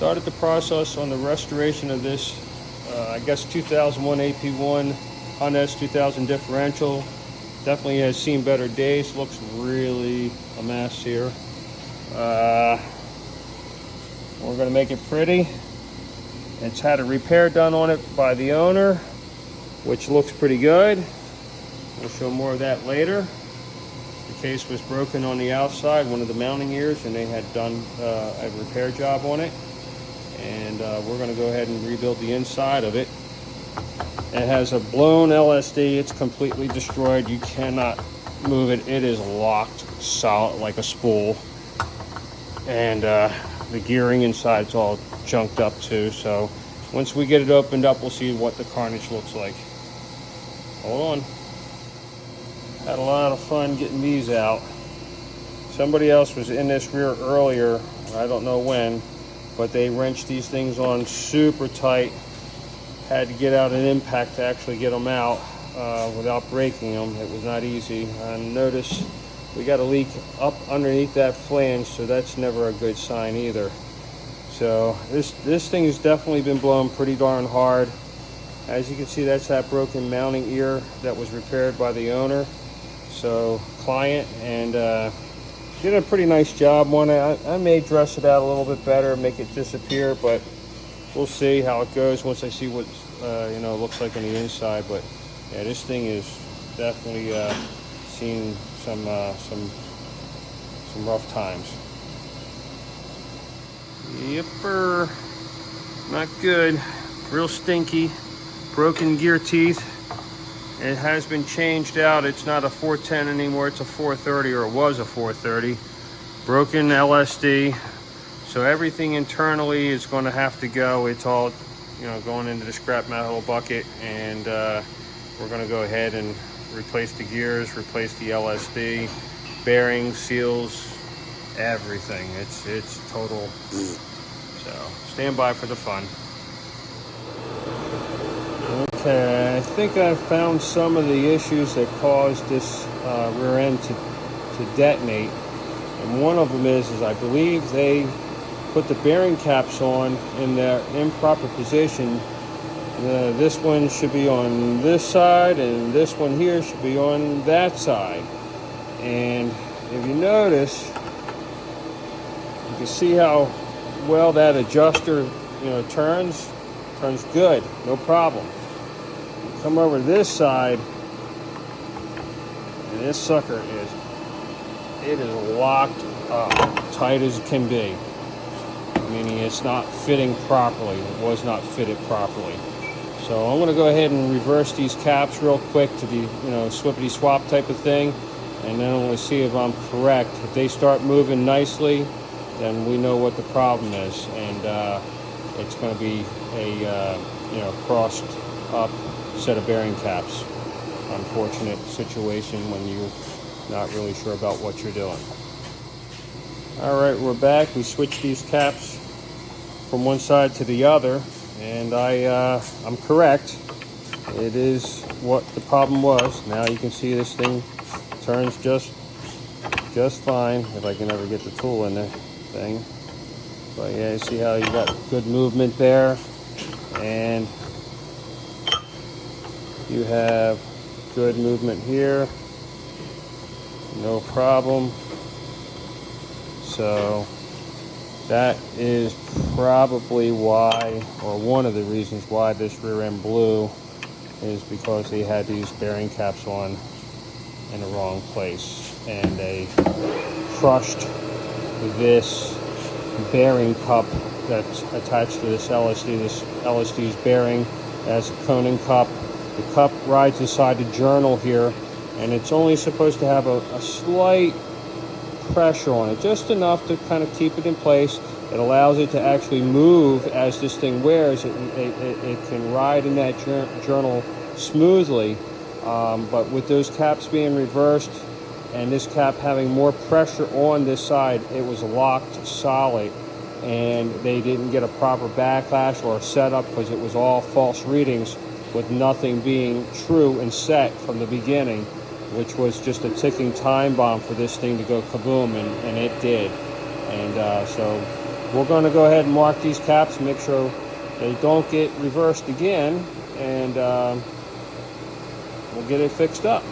started the process on the restoration of this, I guess 2001 AP1 Honda S2000 differential. Definitely has seen better days. Looks really a mess here. We're going to make it pretty. It's had a repair done on it by the owner, which looks pretty good. We'll show more of that later. The case was broken on the outside, one of the mounting ears, and they had done a repair job on it. And we're going to go ahead and rebuild the inside of it. It has a blown LSD. It's completely destroyed. You cannot move it. It is locked solid like a spool. And the gearing inside's all junked up too. So once we get it opened up, we'll see what the carnage looks like. Hold on. Had a lot of fun getting these out. Somebody else was in this rear earlier, I don't know when, but they wrenched these things on super tight. Had to get out an impact to actually get them out without breaking them. It was not easy. And notice we got a leak up underneath that flange, so that's never a good sign either. So this thing has definitely been blown pretty darn hard. As you can see, that's that broken mounting ear that was repaired by the owner. So client, and did a pretty nice job on it. I may dress it out a little bit better, make it disappear, but we'll see how it goes once I see what looks like on the inside. But yeah, this thing is definitely seen some rough times. Yipper, not good. Real stinky. Broken gear teeth. It has been changed out. It's not a 410 anymore. It's a 430, or it was a 430. Broken LSD. So everything internally is going to have to go. It's all, going into the scrap metal bucket, and we're going to go ahead and replace the gears, replace the LSD, bearings, seals, everything. It's total. So stand by for the fun. Okay, I think I've found some of the issues that caused this rear end to detonate. And one of them is I believe they put the bearing caps on in their improper position. This one should be on this side, and this one here should be on that side. And if you notice, you can see how well that adjuster turns good, no problem. Come over to this side, and this sucker is locked up, tight as it can be. Meaning it's not fitting properly. It was not fitted properly. So I'm going to go ahead and reverse these caps real quick to the swippity swap type of thing, and then I'm going to see if I'm correct. If they start moving nicely, then we know what the problem is, and it's going to be a crossed up set of bearing caps. Unfortunate situation when you're not really sure about what you're doing. All right, we're back. We switched these caps from one side to the other, and I'm correct. It is what the problem was. Now you can see this thing turns just fine, if I can ever get the tool in the thing. But yeah, you see how you got good movement there, and you have good movement here, no problem. So that is probably why, or one of the reasons why this rear end blew, is because they had these bearing caps on in the wrong place, and they crushed this bearing cup that's attached to this LSD. This LSD's bearing as a Conan cup. The cup rides inside the journal here, and it's only supposed to have a slight pressure on it, just enough to kind of keep it in place. It allows it to actually move as this thing wears. It can ride in that journal smoothly, but with those caps being reversed and this cap having more pressure on this side, it was locked solid, and they didn't get a proper backlash or setup because it was all false readings with nothing being true and set from the beginning, which was just a ticking time bomb for this thing to go kaboom, and it did. And so we're going to go ahead and mark these caps, make sure they don't get reversed again, and we'll get it fixed up.